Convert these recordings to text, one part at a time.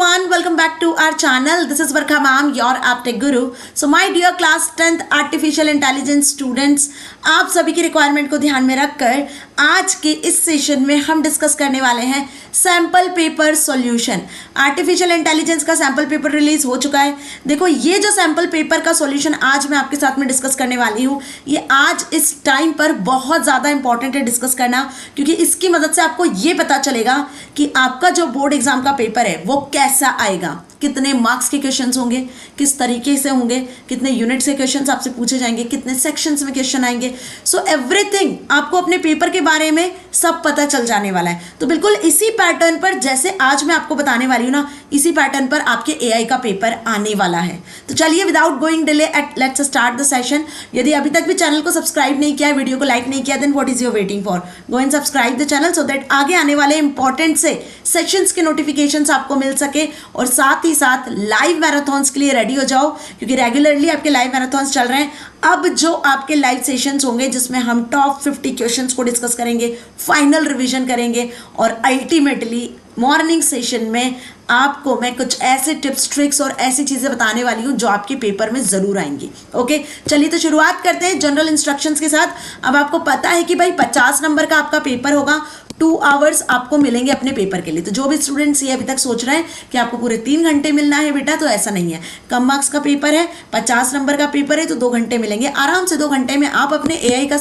everyone, welcome back to our channel. This is Varkha ma'am, your Aptech Guru. So my dear class 10th artificial intelligence students, आप सभी की requirement को ध्यान में रखकर आज के इस सेशन में हम डिस्कस करने वाले हैं sample paper solution. Artificial intelligence का सैम्पल पेपर रिलीज हो चुका है। देखो ये जो सैम्पल पेपर का सॉल्यूशन आज मैं आपके साथ में डिस्कस करने वाली हूँ, ये आज इस टाइम पर बहुत ज़्यादा इंपॉर्टेंट है डिस्कस करना, क्योंकि इसकी मदद से आपको ये पता चलेगा कि आपका जो बोर्ड एग्जाम का पेपर है वो कैसा आएगा, कितने मार्क्स के क्वेश्चंस होंगे, किस तरीके से होंगे, कितने यूनिट से क्वेश्चंस आपसे पूछे जाएंगे, कितने सेक्शंस में क्वेश्चन आएंगे। सो एवरीथिंग आपको अपने पेपर के बारे में सब पता चल जाने वाला है। तो बिल्कुल इसी पैटर्न पर जैसे आज मैं आपको बताने वाली हूँ ना, इसी पैटर्न पर आपके एआई का पेपर आने वाला है। तो चलिए without going delay let's start the session. यदि अभी तक भी चैनल को सब्सक्राइब नहीं किया, वीडियो को लाइक नहीं किया, then what is your waiting for, go and subscribe the channel so that आगे आने वाले इंपॉर्टेंट से सेशंस के नोटिफिकेशंस आपको मिल सके, और साथ ही साथ लाइव मैराथन्स के लिए रेडी हो जाओ, क्योंकि रेगुलरली आपके लाइव मैराथन्स चल रहे हैं। अब जो आपके लाइव सेशंस होंगे जिसमें हम टॉप 50 क्वेश्चंस को डिस्कस करेंगे, फाइनल रिवीजन करेंगे, और अल्टीमेटली मॉर्निंग सेशन में आपको मैं कुछ ऐसे टिप्स ट्रिक्स और ऐसी चीज़ें बताने वाली हूँ जो आपके पेपर में ज़रूर आएंगी। ओके, चलिए तो शुरुआत करते हैं जनरल इंस्ट्रक्शंस के साथ। अब आपको पता है कि भाई 50 नंबर का आपका पेपर होगा, 2 आवर्स आपको मिलेंगे अपने पेपर के लिए। तो जो भी स्टूडेंट्स ये अभी तक सोच रहे हैं कि आपको पूरे 3 घंटे मिलना है बेटा, तो ऐसा नहीं है। कम मार्क्स का पेपर है, 50 नंबर का पेपर है, तो 2 घंटे मिलेंगे। आराम से 2 घंटे में आप अपने एआई का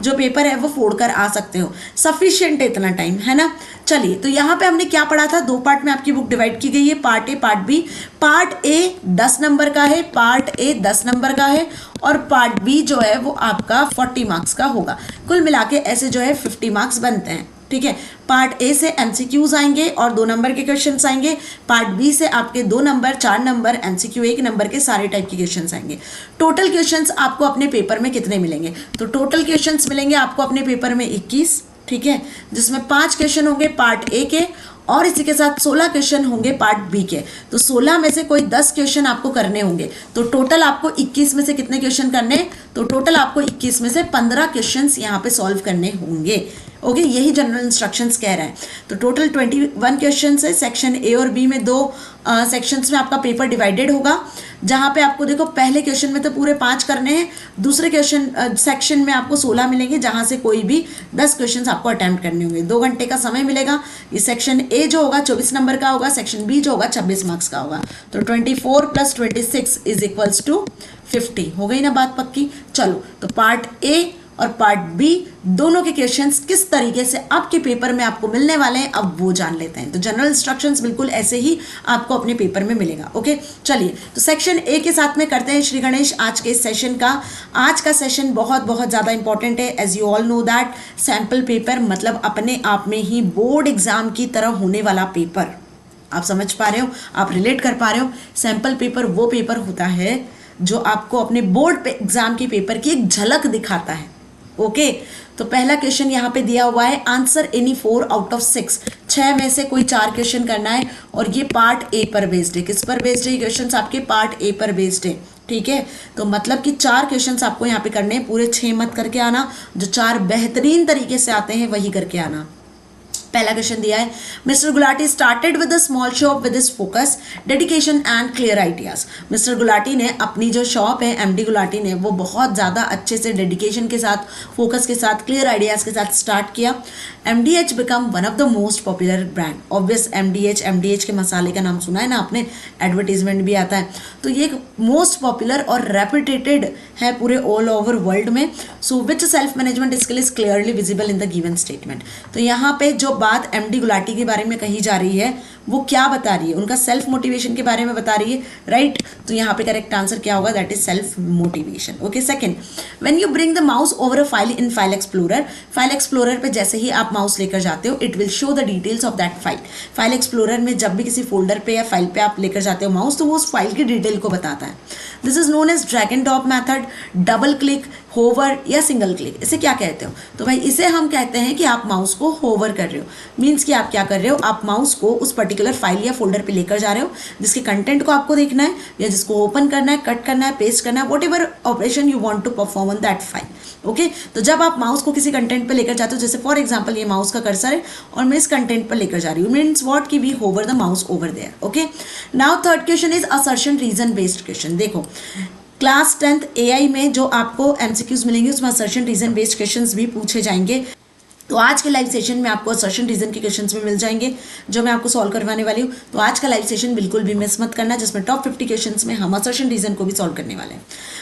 जो पेपर है वो फोड़ कर आ सकते हो। सफिशिएंट है इतना टाइम, है ना। चलिए, तो यहाँ पे हमने क्या पढ़ा था, 2 पार्ट में आपकी बुक डिवाइड की गई है, part A part B. Part A 10 number का है, पार्ट ए 10 नंबर का है, और पार्ट बी जो है वो आपका 40 मार्क्स का होगा। कुल मिला के ऐसे जो है 50 मार्क्स बनते हैं। ठीक है, पार्ट ए से एमसीक्यूज आएंगे और 2 नंबर के क्वेश्चंस आएंगे। पार्ट बी से आपके 2 नंबर, 4 नंबर, एमसीक्यू 1 नंबर के सारे टाइप के क्वेश्चंस आएंगे। टोटल क्वेश्चंस आपको अपने पेपर में कितने मिलेंगे, तो टोटल क्वेश्चंस मिलेंगे आपको अपने पेपर में 21। ठीक है, जिसमें 5 क्वेश्चन होंगे पार्ट ए के, और इसी के साथ 16 क्वेश्चन होंगे पार्ट बी के। तो 16 में से कोई 10 क्वेश्चन आपको करने होंगे, तो टोटल आपको 21 में से कितने क्वेश्चन करने, तो टोटल आपको 21 में से 15 क्वेश्चंस यहाँ पे सॉल्व करने होंगे। ओके, यही जनरल इंस्ट्रक्शंस कह रहे हैं। तो टोटल 21 क्वेश्चन है। सेक्शन ए और बी में 2 सेक्शंस में आपका पेपर डिवाइडेड होगा, जहाँ पे आपको देखो पहले क्वेश्चन में तो पूरे 5 करने हैं, दूसरे क्वेश्चन सेक्शन में आपको 16 मिलेंगे, जहाँ से कोई भी 10 क्वेश्चन आपको अटैम्प्ट करने होंगे। 2 घंटे का समय मिलेगा। ये सेक्शन ए जो होगा 24 नंबर का होगा, सेक्शन बी जो होगा 26 मार्क्स का होगा। तो 24 + 26 = 50। हो गई ना बात पक्की। चलो, तो पार्ट ए और पार्ट बी दोनों के क्वेश्चंस किस तरीके से आपके पेपर में आपको मिलने वाले हैं, अब वो जान लेते हैं। तो जनरल इंस्ट्रक्शंस बिल्कुल ऐसे ही आपको अपने पेपर में मिलेगा। ओके, चलिए तो सेक्शन ए के साथ में करते हैं श्री गणेश आज के इस सेशन का। आज का सेशन बहुत बहुत ज़्यादा इंपॉर्टेंट है। As you all know that sample paper मतलब अपने आप में ही बोर्ड एग्जाम की तरह होने वाला पेपर। आप समझ पा रहे हो, आप रिलेट कर पा रहे हो। सैम्पल पेपर वो पेपर होता है जो आपको अपने बोर्ड एग्जाम के पेपर की एक झलक दिखाता है। ओके, तो पहला क्वेश्चन यहाँ पे दिया हुआ है, आंसर एनी 4 आउट ऑफ 6। 6 में से कोई 4 क्वेश्चन करना है, और ये पार्ट ए पर बेस्ड है। किस पर बेस्ड है? ये क्वेश्चन आपके पार्ट ए पर बेस्ड है। ठीक है, तो मतलब कि 4 क्वेश्चंस आपको यहाँ पे करने हैं, पूरे 6 मत करके आना। जो 4 बेहतरीन तरीके से आते हैं वही करके आना। पहला क्वेश्चन दिया है, mister Gulati started with a small shop with his focus, dedication and clear ideas. Mister Gulati ने अपनी जो शॉप है, एमडी गुलाटी ने, वो बहुत ज़्यादा अच्छे से डेडिकेशन के साथ, फोकस के साथ, क्लियर आइडियाज़ के साथ स्टार्ट किया। MDH become one of the most popular brand. Obvious MDH के मसाले का नाम सुना है ना आपने, एडवर्टीजमेंट भी आता है। तो ये मोस्ट पॉपुलर और रेपुटेटेड है पूरे ऑल ओवर वर्ल्ड में। So which self management skill is clearly visible in the given statement. तो यहाँ पे जो बात MD गुलाटी के बारे में कही जा रही है वो क्या बता रही है, उनका सेल्फ मोटिवेशन के बारे में बता रही है, राइट। तो यहाँ पे करेक्ट आंसर क्या होगा, that is self motivation. Okay, second, when you bring the mouse over a file in file explorer. File explorer पे जैसे ही आप माउस लेकर जाते हो, it will show the details of that file. File explorer में जब भी किसी फोल्डर पे या फाइल पे आप लेकर जाते हो माउस, तो वो उस फाइल की डिटेल को बताता है। This is known as drag and drop method, double click, hover या सिंगल क्लिक, इसे क्या कहते हो? तो भाई इसे हम कहते हैं कि आप माउस को होवर कर रहे हो। मीन्स कि आप क्या कर रहे हो, आप माउस को उस पर्टिकुलर फाइल या फोल्डर पे लेकर जा रहे हो जिसके कंटेंट को आपको देखना है या जिसको ओपन करना है, कट करना है, पेस्ट करना है, whatever operation you want to perform on that file. Okay, तो जब आप माउस को किसी कंटेंट पे लेकर जाते हो, जैसे फॉर एग्जाम्पल ये माउस का कर्सर है और मैं इस कंटेंट पर लेकर जा रही हूँ, मीन्स वॉट कि we hover the mouse over there. Okay, now third question is assertion reason based question. देखो क्लास 10th AI में जो आपको MCQs मिलेंगे उसमें असर्शन रीजन बेस्ड क्वेश्चंस भी पूछे जाएंगे। तो आज के लाइव सेशन में आपको असर्शन रीजन के क्वेश्चंस भी मिल जाएंगे जो मैं आपको सॉल्व करवाने वाली हूँ। तो आज का लाइव सेशन बिल्कुल भी मिस मत करना, जिसमें टॉप 50 क्वेश्चंस में हम असर्शन रीजन को भी सॉल्व करने वाले हैं।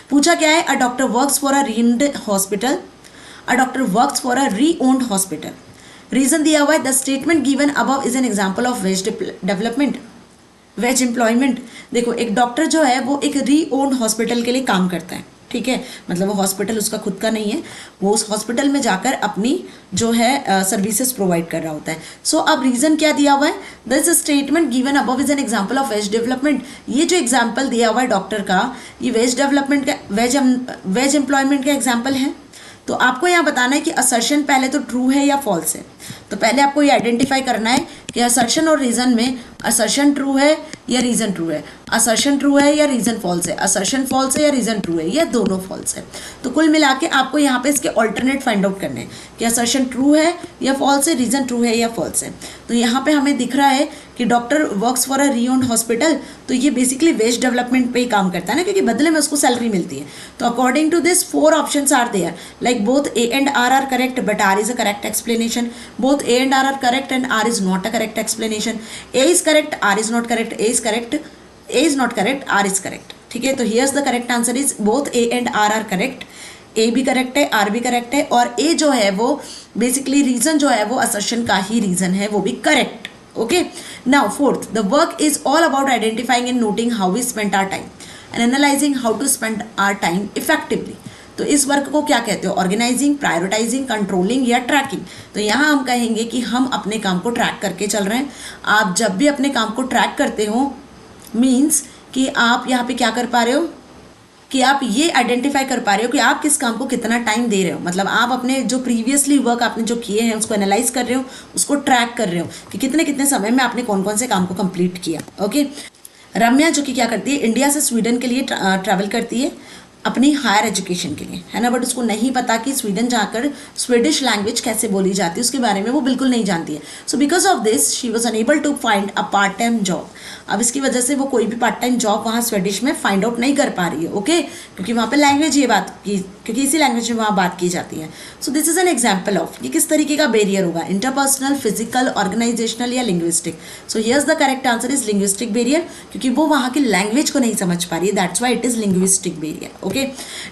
पूछा क्या है, a doctor works for a renowned hospital, a doctor works for a renowned hospital. Reason दिया हुआ है, the statement given above is an example of wage development, wage employment. देखो एक डॉक्टर जो है वो एक री ओन्ड हॉस्पिटल के लिए काम करता है, ठीक है, मतलब वो हॉस्पिटल उसका खुद का नहीं है, वो उस हॉस्पिटल में जाकर अपनी जो है सर्विसेज प्रोवाइड कर रहा होता है। सो अब रीजन क्या दिया हुआ है, this statement given above is an example of wage development. ये जो एग्जांपल दिया हुआ है डॉक्टर का, ये वेज डेवलपमेंट का, वेज एम्प्लॉयमेंट का एग्जाम्पल है। तो आपको यहाँ बताना है कि असर्शन पहले तो ट्रू है या फॉल्स है। तो पहले आपको ये आइडेंटिफाई करना है कि असर्शन और रीजन में असर्शन ट्रू है या रीजन ट्रू है, असर्शन ट्रू है या रीजन फॉल्स है, असर्शन फॉल्स है या रीजन ट्रू है, या दोनों फॉल्स है। तो कुल मिला के आपको यहाँ पे इसके ऑल्टरनेट फाइंड आउट करने हैं कि असर्शन ट्रू है या फॉल्स है, रीजन ट्रू है या फॉल्स है। तो यहाँ पे हमें दिख रहा है कि doctor works for a renowned hospital, तो ये बेसिकली वेज डेवलपमेंट पे ही काम करता है ना, क्योंकि बदले में उसको सैलरी मिलती है। तो according to this 4 options are there, like both A and R are correct but R is a correct explanation, both A and R are correct and R is not a correct explanation, A is correct, R is not correct, A is correct, A is not correct, R is correct। ठीक है, तो here's the correct answer is both A and R are correct, A भी correct है, R भी correct है, और A जो है वो बेसिकली रीजन जो है वो असर्शन का ही रीजन है, वो भी correct. Okay, now fourth, the work is all about identifying and noting how we spend our time and analysing how to spend our time effectively. तो इस वर्क को क्या कहते हो, ऑर्गेनाइजिंग, प्रायोरिटाइजिंग, कंट्रोलिंग या ट्रैकिंग। तो यहाँ हम कहेंगे कि हम अपने काम को ट्रैक करके चल रहे हैं। आप जब भी अपने काम को ट्रैक करते हो, मीन्स कि आप यहाँ पे क्या कर पा रहे हो कि आप ये आइडेंटिफाई कर पा रहे हो कि आप किस काम को कितना टाइम दे रहे हो। मतलब आप अपने जो प्रीवियसली वर्क आपने जो किए हैं उसको एनालाइज कर रहे हो, उसको ट्रैक कर रहे हो कि कितने कितने समय में आपने कौन कौन से काम को कंप्लीट किया। ओके, रम्या जो कि क्या करती है, इंडिया से स्वीडन के लिए ट्रैवल करती है अपनी हायर एजुकेशन के लिए, है ना, बट उसको नहीं पता कि स्वीडन जाकर स्वीडिश लैंग्वेज कैसे बोली जाती है, उसके बारे में वो बिल्कुल नहीं जानती है। So because of this she was unable to find a part time job. अब इसकी वजह से वो कोई भी पार्ट टाइम जॉब वहाँ स्वीडिश में फाइंड आउट नहीं कर पा रही है। ओके, क्योंकि वहाँ पे लैंग्वेज ये बात की, क्योंकि इसी लैंग्वेज में वहाँ बात की जाती है। So this is an example of ये किस तरीके का बैरियर होगा, इंटरपर्सनल, फिजिकल, ऑर्गेनाइजेशनल या linguistic. So here's the correct answer is linguistic barrier, क्योंकि वो वहाँ की लैंग्वेज को नहीं समझ पा रही है, that's why it is linguistic barrier. Okay,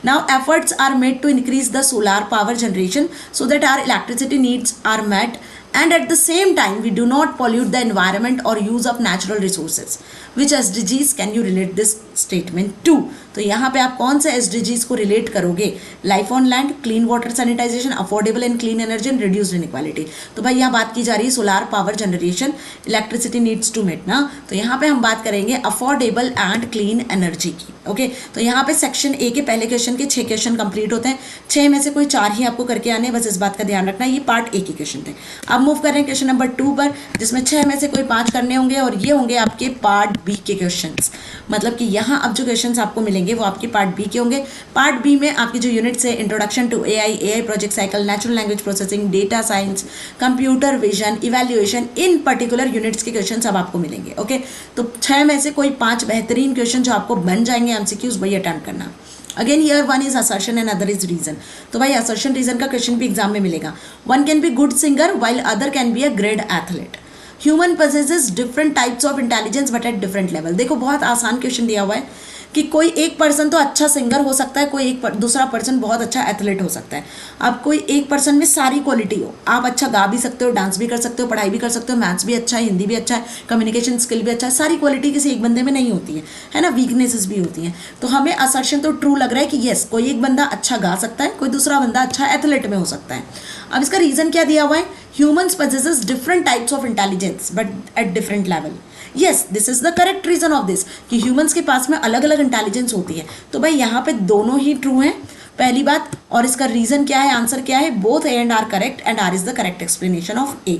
now efforts are made to increase the solar power generation so that our electricity needs are met, and at the same time we do not pollute the environment or use of natural resources. Which SDGs can you relate this statement to? तो यहाँ पे आप कौन से SDGs को relate करोगे, life on land, clean water sanitisation, affordable and clean energy and reduced inequality. तो भाई यहाँ बात की जा रही है solar power generation, electricity needs to met ना, तो यहाँ पे हम बात करेंगे अफोर्डेबल एंड क्लीन एनर्जी की। ओके, तो यहाँ पे सेक्शन ए के पहले क्वेश्चन के 6 क्वेश्चन कंप्लीट होते हैं, 6 में से कोई 4 ही आपको करके आने, बस इस बात का ध्यान रखना। ये पार्ट ए के क्वेश्चन थे। अब मूव कर रहे हैं क्वेश्चन नंबर 2 पर, जिसमें 6 में से कोई 5 करने होंगे और ये होंगे आपके पार्ट बी के क्वेश्चंस। मतलब कि यहाँ अब जो क्वेश्चंस आपको मिलेंगे वो आपके पार्ट बी के होंगे। पार्ट बी में आपकी जो यूनिट्स है, introduction to AI project cycle, natural language processing, data science, computer vision, evaluation, in particular units के क्वेश्चन अब आपको मिलेंगे। ओके, तो 6 में से कोई 5 बेहतरीन क्वेश्चन जो आपको बन जाएंगे एमसीक्यूज, वही अटेम्प्ट करना। Again here one is assertion and other is reason. तो भाई असर्शन रीजन का क्वेश्चन भी एग्जाम में मिलेगा। One can be good singer while other can be a great athlete. Human possesses different types of intelligence but at different level. देखो बहुत आसान question दिया हुआ है कि कोई एक पर्सन तो अच्छा सिंगर हो सकता है, कोई दूसरा पर्सन बहुत अच्छा एथलीट हो सकता है। अब कोई एक पर्सन में सारी क्वालिटी हो, आप अच्छा गा भी सकते हो, डांस भी कर सकते हो, पढ़ाई भी कर सकते हो, मैथ्स भी अच्छा है, हिंदी भी अच्छा है, कम्युनिकेशन स्किल भी अच्छा है, सारी क्वालिटी किसी एक बंदे में नहीं होती है ना, वीकनेसेस भी होती हैं। तो हमें असर्शन तो ट्रू लग रहा है कि येस कोई एक बंदा अच्छा गा सकता है, कोई दूसरा बंदा अच्छा एथलीट में हो सकता है। अब इसका रीजन क्या दिया हुआ है, humans possesses different types of intelligence but at different level. Yes, this is the correct reason of this कि ह्यूमंस के पास में अलग अलग इंटेलिजेंस होती है। तो भाई यहाँ पे दोनों ही ट्रू हैं। पहली बात, और इसका रीजन क्या है, आंसर क्या है, both A and R correct and R is the correct explanation of A.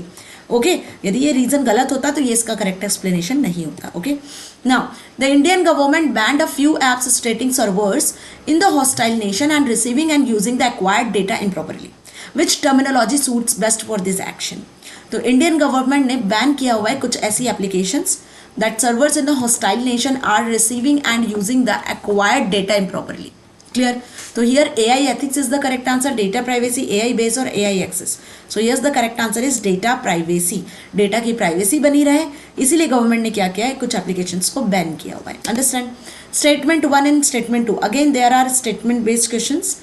Okay, यदि ये रीजन गलत होता तो ये इसका करेक्ट एक्सप्लेनेशन नहीं होता। Okay, now the Indian government band a few apps स्टेटिंग servers in the hostile nation and receiving end using the acquired data improperly, which terminology suits best for this action. तो Indian government ने ban किया हुआ है कुछ ऐसी applications that servers in the hostile nation are receiving and using the acquired data improperly. Clear? So here AI ethics is the correct answer, data privacy, AI base और AI access. So yes, the correct answer is data privacy. Data की privacy बनी रहे, इसीलिए government ने क्या किया है, कुछ applications को बैन किया हुआ है। Understand? Statement 1 and statement 2. Again there are statement based questions.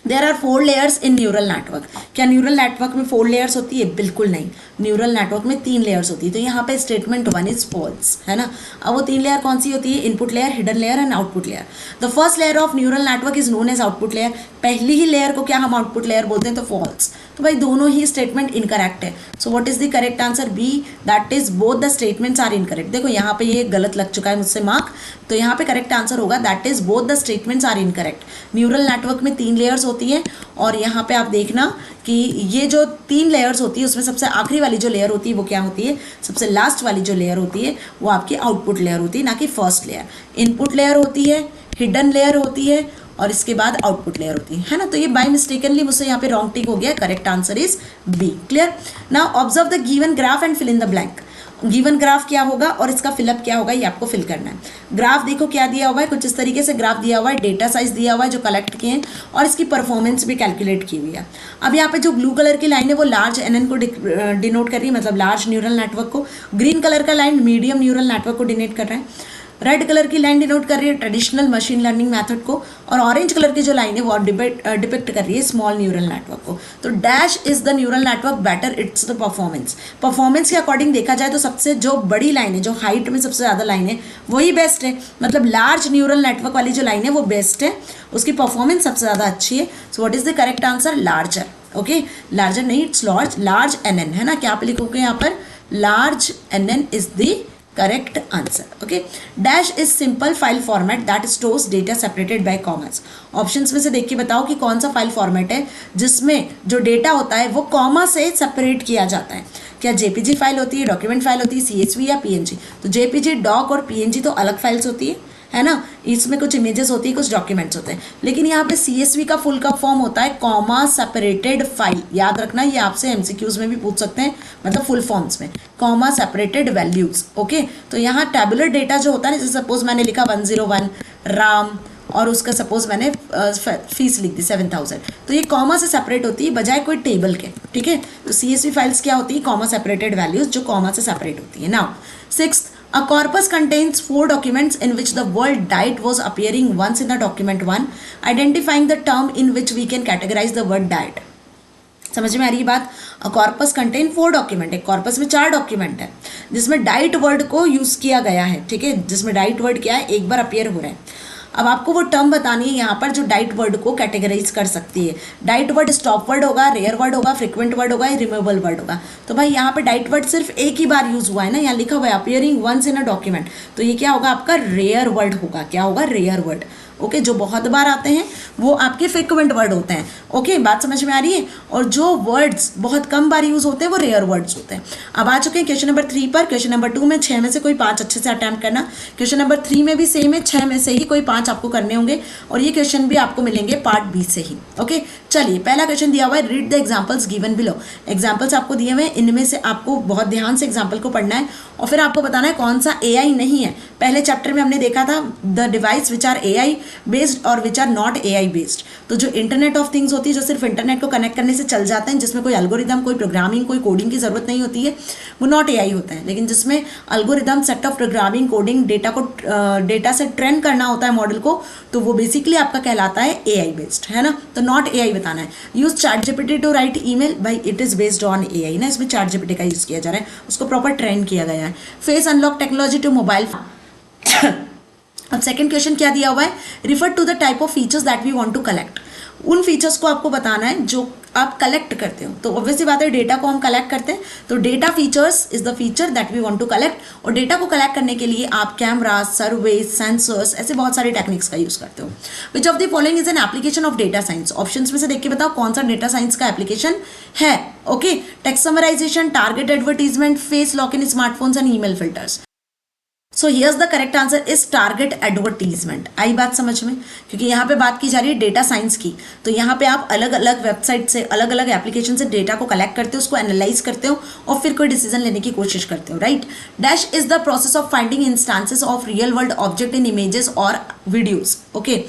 There are 4 layers in neural network. क्या न्यूरल नेटवर्क में 4 लेयर्स होती है? बिल्कुल नहीं, न्यूरल नेटवर्क में 3 लेयर्स होती है। तो यहाँ पे स्टेटमेंट 1 इज फॉल्स, है ना। अब वो 3 लेयर कौन सी होती है? Input layer, hidden layer and output layer. The first layer of neural network is known as output layer. पहली ही लेयर को क्या हम आउटपुट लेयर बोलते हैं? तो फॉल्स। तो भाई दोनों ही स्टेटमेंट इनकरेक्ट है। So what is the correct answer? B, that is both the statements are incorrect. देखो यहाँ पे ये गलत लग चुका है मुझसे मार्क, तो यहाँ पे करेक्ट आंसर होगा that is both the statements are incorrect. Neural network में 3 लेयर्स होती है और यहाँ पे आप देखना कि ये जो 3 लेयर्स होती है उसमें सबसे आखिरी वाली जो लेयर होती है वो क्या होती है? सबसे लास्ट वाली जो लेयर होती है वो आपकी आउटपुट लेयर होती है, ना कि फर्स्ट लेयर। इनपुट लेयर होती है, हिडन लेयर होती है और इसके बाद आउटपुट लेयर होती है ना। तो ये बाय मिस्टेकनली मुझसे यहाँ पे रॉन्ग टिक हो गया। Correct answer is B. Clear? Now observe the given graph and fill in the blank. Given graph क्या होगा और इसका फिलअप क्या होगा, ये आपको फिल करना है। ग्राफ देखो क्या दिया हुआ है, कुछ इस तरीके से ग्राफ दिया हुआ है, डेटा साइज दिया हुआ है जो कलेक्ट किए हैं और इसकी परफॉर्मेंस भी कैलकुलेट की हुई है। अब यहाँ पे जो ब्लू कलर की लाइन है वो लार्ज एनएन को डिनोट कर रही है, मतलब लार्ज न्यूरल नेटवर्क को। ग्रीन कलर का लाइन मीडियम न्यूरल नेटवर्क को डिनोट कर रहा है। रेड कलर की लाइन डिनोट कर रही है ट्रेडिशनल मशीन लर्निंग मेथड को, और ऑरेंज कलर की जो लाइन है वो डिपिक्ट कर रही है स्मॉल न्यूरल नेटवर्क को। तो dash is the neural network better, it's the performance. Performance के अकॉर्डिंग देखा जाए तो सबसे जो बड़ी लाइन है, जो हाइट में सबसे ज़्यादा लाइन है वही बेस्ट है, मतलब लार्ज न्यूरल नेटवर्क वाली जो लाइन है वो बेस्ट है, उसकी परफॉर्मेंस सबसे ज़्यादा अच्छी है। So what is the correct answer? Larger. Okay, larger नहीं, इट्स लार्ज एनएन, है ना। क्या आप लिखोगे यहाँ पर? Large NN is the correct answer. Okay, dash is simple file format that stores data separated by commas. Options में से देख के बताओ कि कौन सा फाइल फॉर्मेट है जिसमें जो डेटा होता है वो कॉमा से सेपरेट किया जाता है। क्या जेपीजी फाइल होती है, डॉक्यूमेंट फाइल होती है, सीएसवी या पीएनजी? तो जेपीजी, डॉक और पीएनजी तो अलग फाइल्स होती है ना। इसमें कुछ इमेजेस होती है, कुछ डॉक्यूमेंट्स होते हैं, लेकिन यहाँ पे सीएसवी का फुल का फॉर्म होता है कॉमा सेपरेटेड फाइल। याद रखना, ये आपसे एमसीक्यूज में भी पूछ सकते हैं, मतलब फुल फॉर्म्स में कॉमा सेपरेटेड वैल्यूज। ओके, तो यहाँ टैबुलर डेटा जो होता है, जैसे सपोज मैंने लिखा 101 राम और उसका सपोज मैंने फीस लिख दी 7000, तो ये कॉमा से सेपरेट होती है बजाय कोई टेबल के। ठीक है, तो सीएसवी फाइल्स क्या होती है? कॉमा सेपरेटेड वैल्यूज जो कॉमा से सेपरेट होती है। Now 6th, a corpus contains 4 documents in which the word diet was appearing once in the document 1, identifying the term in which we can categorize the word diet. समझ में आ रही है बात? अ corpus contain 4 document है, corpus में 4 document है जिसमें diet word को यूज किया गया है। ठीक है, जिसमें डाइट वर्ड क्या है, एक बार अपीयर हो रहा है। अब आपको वो टर्म बतानी है यहाँ पर जो डाइट वर्ड को कैटेगराइज कर सकती है। डाइट वर्ड स्टॉप वर्ड होगा, रेयर वर्ड होगा, फ्रिक्वेंट वर्ड होगा, रिमूवेबल वर्ड होगा। तो भाई यहाँ पे डाइट वर्ड सिर्फ एक ही बार यूज हुआ है ना, यहाँ लिखा हुआ है appearing once in a document, तो ये क्या होगा आपका? रेयर वर्ड होगा। क्या होगा? Rare word. ओके, जो बहुत बार आते हैं वो आपके फ्रिक्वेंट वर्ड होते हैं। ओके, बात समझ में आ रही है? और जो वर्ड्स बहुत कम बार यूज होते हैं वो रेयर वर्ड्स होते हैं। अब आ चुके हैं क्वेश्चन नंबर 3 पर। क्वेश्चन नंबर 2 में 6 में से कोई 5 अच्छे से अटैम्प्ट करना। क्वेश्चन नंबर 3 में भी सेम है, 6 में से ही कोई 5 आपको करने होंगे और ये क्वेश्चन भी आपको मिलेंगे पार्ट बी से ही। ओके, चलिए पहला क्वेश्चन दिया हुआ है, read the examples given below. Examples आपको दिए हुए हैं, इनमें से आपको बहुत ध्यान से एग्जाम्पल को पढ़ना है और फिर आपको बताना है कौन सा एआई नहीं है। पहले चैप्टर में हमने देखा था the device which are AI based और which are not AI based. तो जो इंटरनेट ऑफ थिंग्स होती है, जो सिर्फ इंटरनेट को कनेक्ट करने से चल जाते हैं, जिसमें कोई एल्गोरिदम, कोई प्रोग्रामिंग, कोई कोडिंग की जरूरत नहीं होती है, वो नॉट एआई होता है। लेकिन जिसमें algorithm, set of programming, coding, data से ट्रेन करना होता है मॉडल को, तो वो बेसिकली आपका कहलाता है एआई बेस्ड, है ना। तो नॉट एआई बताना है। Use ChatGPT to write email, भाई it is based on AI ना, इसमें चैटजीपीटी का यूज किया जा रहा है, उसको प्रॉपर ट्रेन किया गया है। Face unlock technology to mobile. अब सेकंड क्वेश्चन क्या दिया हुआ है, refer to the type of features that we want to collect. उन फीचर्स को आपको बताना है जो आप कलेक्ट करते हो। तो ऑब्वियसली बात है डेटा को हम कलेक्ट करते हैं, तो data features is the feature that we want to collect. और डेटा को कलेक्ट करने के लिए आप कैमरा, सर्वे, सेंसर्स, ऐसे बहुत सारे टेक्निक्स का यूज करते हो। Which of the following is an application of data science? Options में से देख के बताओ कौन सा डेटा साइंस का एप्लीकेशन है। Okay, text summarization, target advertisement, face lock in smartphones and email filters. So here's the correct answer is target advertisement. आई बात समझ में? क्योंकि यहाँ पे बात की जा रही है डेटा साइंस की, तो यहाँ पे आप अलग अलग वेबसाइट से, अलग अलग एप्लीकेशन से डेटा को कलेक्ट करते हो, उसको एनालाइज करते हो और फिर कोई डिसीजन लेने की कोशिश करते हो, right. Dash is the process of finding instances of real world object in images और वीडियोज। ओके,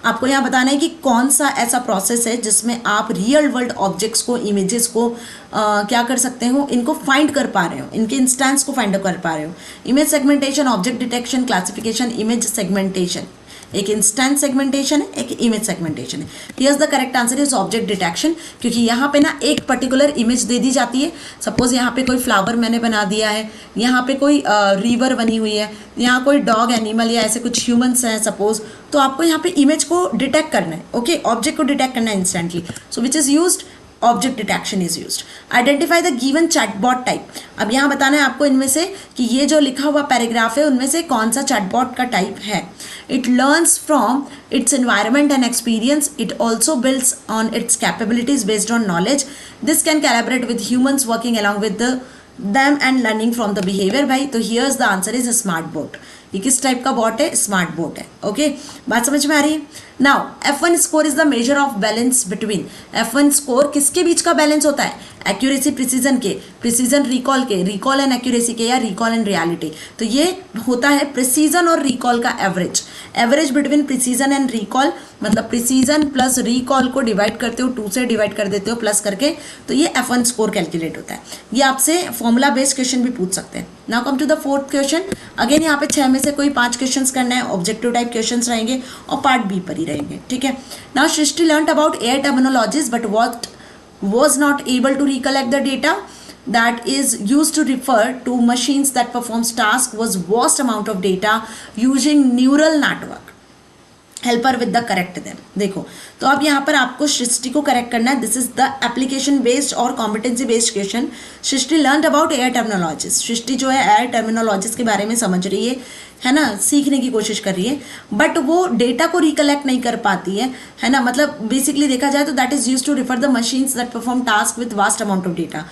आपको यहाँ बताना है कि कौन सा ऐसा प्रोसेस है जिसमें आप रियल वर्ल्ड ऑब्जेक्ट्स को, इमेजेस को क्या कर सकते हो, इनको फाइंड कर पा रहे हो, इनके इंस्टेंस को फाइंड कर पा रहे हो। Image segmentation, object detection, classification, image segmentation. एक इंस्टेंस सेगमेंटेशन है, एक इमेज सेगमेंटेशन है। Here's the correct answer is object detection, क्योंकि यहाँ पे ना एक पर्टिकुलर इमेज दे दी जाती है। सपोज यहाँ पे कोई फ्लावर मैंने बना दिया है, यहाँ पे कोई रिवर बनी हुई है, यहाँ कोई डॉग एनिमल या ऐसे कुछ ह्यूमंस हैं सपोज, तो आपको यहाँ पे इमेज को डिटेक्ट करना है। ओके, ऑब्जेक्ट को डिटेक्ट करना है instantly. So which is used, object detection is used. Identify the given chatbot type. अब यहाँ बताना है आपको इनमें से कि ये जो लिखा हुआ पैराग्राफ है उनमें से कौन सा चैटबॉट का टाइप है। It learns from its environment and experience, it also builds on it's capabilities based on knowledge, this can calibrate with humans working along with them and learning from the behavior। भाई, तो here's the answer is a smart bot। ये किस type का bot है? Smart boat है। Okay, बात समझ में आ रही है? Now F1 score is the measure of balance between. F1 score किसके बीच का बैलेंस होता है? एक्यूरेसी प्रिसीजन के, प्रिसीजन रिकॉल के, रिकॉल एंड एक्यूरेसी के, या रिकॉल एंड रियलिटी। तो ये होता है प्रिसीजन और रिकॉल का average. Average between precision and recall, मतलब प्रिसीजन प्लस रिकॉल को डिवाइड करते हो, 2 से डिवाइड कर देते हो प्लस करके, तो ये F1 स्कोर कैलकुलेट होता है। ये आपसे फॉर्मूला बेस्ड क्वेश्चन भी पूछ सकते हैं। Now come to the fourth question. Again यहाँ पे 6 में से कोई 5 क्वेश्चंस करना है, ऑब्जेक्टिव टाइप क्वेश्चंस रहेंगे और पार्ट बी पर ही रहेंगे, ठीक है। Now Srishti learned about AI terminologies but what was not able to recollect the data that is used to refer to machines that performs task was vast amount of data using neural network। Help her with the correct them. देखो, तो अब यहाँ पर आपको सृष्टि को correct करना है। This is the application based और competency based question. Srishti learn about AI terminologies. Srishti जो है एआई टर्मिनोलॉजीज के बारे में समझ रही है ना, सीखने की कोशिश कर रही है, बट वो डेटा को रिकलेक्ट नहीं कर पाती है ना। मतलब बेसिकली देखा जाए तो that is use to refer the machines that perform task with vast amount of data.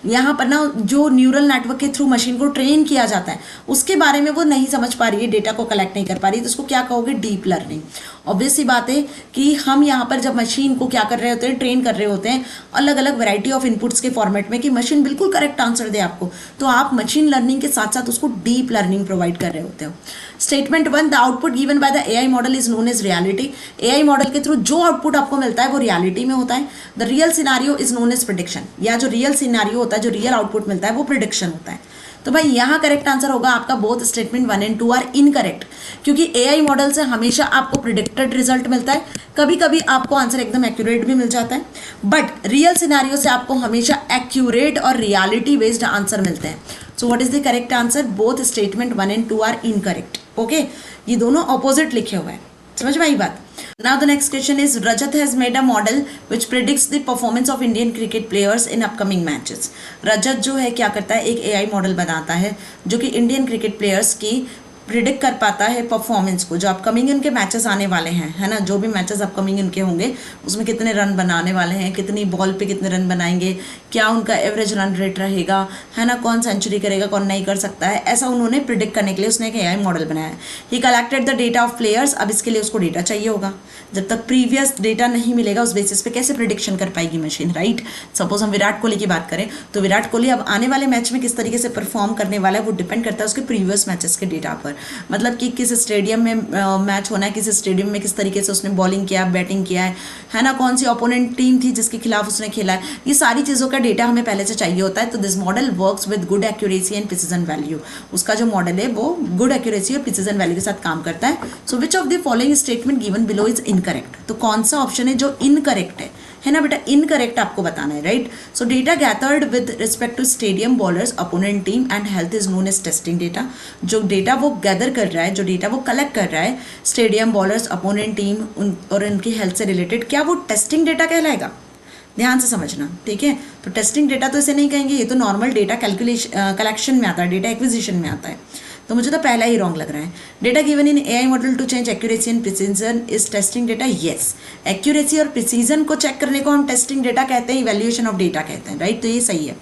यहाँ पर ना जो न्यूरल नेटवर्क के थ्रू मशीन को ट्रेन किया जाता है उसके बारे में वो नहीं समझ पा रही है, डेटा को कलेक्ट नहीं कर पा रही है, तो उसको क्या कहोगे? Deep learning. ऑब्वियसली बात है कि हम यहाँ पर जब मशीन को क्या कर रहे होते हैं, ट्रेन कर रहे होते हैं अलग अलग वैरायटी ऑफ इनपुट्स के फॉर्मेट में कि मशीन बिल्कुल करेक्ट आंसर दे आपको, तो आप मशीन लर्निंग के साथ साथ उसको डीप लर्निंग प्रोवाइड कर रहे होते हो। Statement 1, the output given by the AI model is known as reality. AI model के थ्रू जो आउटपुट आपको मिलता है वो रियलिटी में होता है। The real scenario is known as prediction, या जो रियल सिनारियो होता है, जो रियल आउटपुट मिलता है वो प्रिडिक्शन होता है। तो भाई यहाँ करेक्ट आंसर होगा आपका both statement 1 and 2 are incorrect, क्योंकि एआई मॉडल से हमेशा आपको प्रिडिक्टेड रिजल्ट मिलता है, कभी कभी आपको आंसर एकदम एक्यूरेट भी मिल जाता है, बट रियल सिनारियो से आपको हमेशा एक्यूरेट और रियलिटी बेस्ड आंसर मिलते हैं। So what is the correct answer? Both statement 1 and 2 are incorrect. Okay, ये दोनों ऑपोजिट लिखे हुए हैं, समझ में आई बात? Now the next question is Rajat has made a model which predicts the performance of Indian cricket players in upcoming matches। रजत जो है क्या करता है, एक एआई मॉडल बनाता है जो कि इंडियन क्रिकेट प्लेयर्स की प्रिडिक्ट कर पाता है परफॉर्मेंस को, जो अपकमिंग उनके मैचेस आने वाले हैं, है ना, जो भी मैचेस अपकमिंग उनके होंगे उसमें कितने रन बनाने वाले हैं, कितनी बॉल पे कितने रन बनाएंगे, क्या उनका एवरेज रन रेट रहेगा, है ना, कौन सेंचुरी करेगा कौन नहीं कर सकता है, ऐसा उन्होंने प्रिडिक्ट करने के लिए उसने एक एआई मॉडल बनाया है। ही collected the data of players. अब इसके लिए उसको डेटा चाहिए होगा, जब तक प्रीवियस डेटा नहीं मिलेगा उस बेसिस पे कैसे प्रिडिक्शन कर पाएगी मशीन, राइट। सपोज हम विराट कोहली की बात करें तो विराट कोहली अब आने वाले मैच में किस तरीके से परफॉर्म करने वाला है वो डिपेंड करता है उसके प्रीवियस मैचेस के डेटा पर। मतलब कि किस स्टेडियम में मैच होना है, किस स्टेडियम में किस तरीके से उसने बॉलिंग किया, बैटिंग किया है ना, कौन सी ओपोनेंट टीम थी जिसके खिलाफ उसने खेला है, ये सारी चीज़ों का डेटा हमें पहले से चाहिए होता है। तो this model works with good accuracy and precision value. उसका जो मॉडल है वो गुड एक्यूरेसी और प्रिसीजन वैल्यू के साथ काम करता है। So which of the following statement given below is incorrect. तो कौन सा ऑप्शन है जो इनकरेक्ट है ना बेटा, इनकरेक्ट आपको बताना है, right. So data gathered with respect to stadium, bowlers, opponent team and health is known as testing data. जो डेटा वो गैदर कर रहा है, जो डेटा वो कलेक्ट कर रहा है स्टेडियम, बॉलर्स, अपोनेंट टीम और उनकी हेल्थ से रिलेटेड, क्या वो टेस्टिंग डेटा कहलाएगा? ध्यान से समझना, ठीक है। तो टेस्टिंग डेटा तो इसे नहीं कहेंगे, ये तो नॉर्मल डेटा कैलकुलेशन कलेक्शन में आता है, डेटा एक्विजिशन में आता है। तो मुझे तो पहला ही रॉन्ग लग रहा है। Data given in AI model to change accuracy and precision is testing data. Yes, accuracy और प्रिसीजन को चेक करने को हम टेस्टिंग डेटा कहते हैं, इवैल्यूएशन ऑफ डेटा कहते हैं, राइट। तो ये सही है।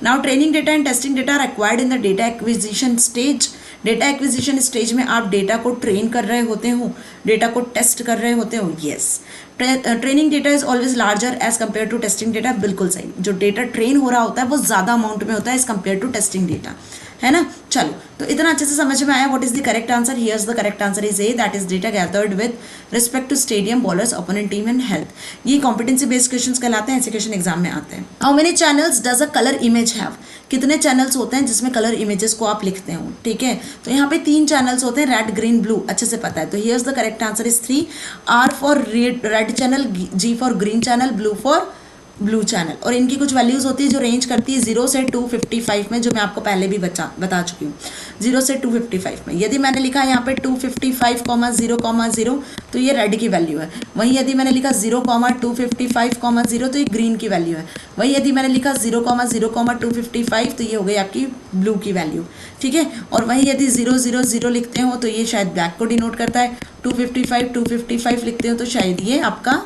Now training data and testing data are acquired in the data acquisition stage. Data acquisition stage में आप डेटा को ट्रेन कर रहे होते हो, डेटा को टेस्ट कर रहे होते हो। Yes, training data is always larger as compare to testing data. बिल्कुल सही, जो डेटा ट्रेन हो रहा होता है वो ज़्यादा अमाउंट में होता है as compare to testing data, है ना। चलो, तो इतना अच्छे से समझ में आया। What is the correct answer? Here's the correct answer is A, that is data gathered with respect to stadium, bowlers, opponent team and health. ये कॉम्पिटेंसी बेस्ड क्वेश्चंस कहलाते हैं, ऐसे क्वेश्चन एग्जाम में आते हैं। How many channels does a colour image have? कितने channels होते हैं जिसमें कलर इमेजेस को आप लिखते हो, ठीक है। तो यहाँ पे 3 चैनल्स होते हैं, रेड, ग्रीन, ब्लू, अच्छे से पता है। तो here's the correct answer is 3। R for red channel, G for green channel, blue for blue channel. और इनकी कुछ वैल्यूज़ होती है जो रेंज करती है 0 से 255 में, जो मैं आपको पहले भी बता चुकी हूँ। 0 से 255 में यदि मैंने लिखा यहाँ पे 255,0,0 तो ये रेड की वैल्यू है। वहीं यदि मैंने लिखा 0,255,0 तो ये ग्रीन की वैल्यू है। वहीं यदि मैंने लिखा 0,0,255 तो ये हो गई आपकी ब्लू की वैल्यू, ठीक है। और वहीं यदि 0,0,0 लिखते हो तो ये शायद ब्लैक को डिनोट करता है। 255 लिखते हो तो शायद ये आपका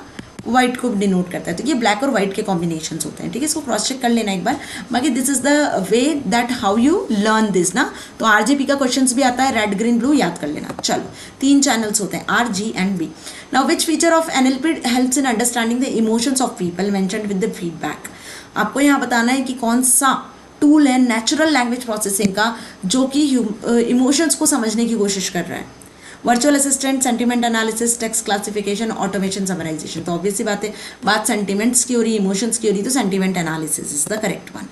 व्हाइट को डिनोट करता है। तो ये ब्लैक और व्हाइट के कॉम्बिनेशन होते हैं, ठीक है। इसको क्रॉस चेक कर लेना एक बार। बाकी this is the way that how you learn this ना। तो आरजीपी का क्वेश्चंस भी आता है, रेड, ग्रीन, ब्लू, याद कर लेना। चलो, 3 चैनल्स होते हैं, R, G and B. Now which feature of NLP helps in understanding the emotions of people mentioned with the feedback. आपको यहाँ बताना है कि कौन सा टूल है नेचुरल लैंग्वेज प्रोसेसिंग का जो कि इमोशंस को समझने की कोशिश कर रहा है। Virtual assistant, sentiment analysis, text classification, automation, summarization. तो ऑब्वियसली बात सेंटिमेंट्स की हो रही, इमोशंस की हो रही, तो sentiment analysis is the correct one.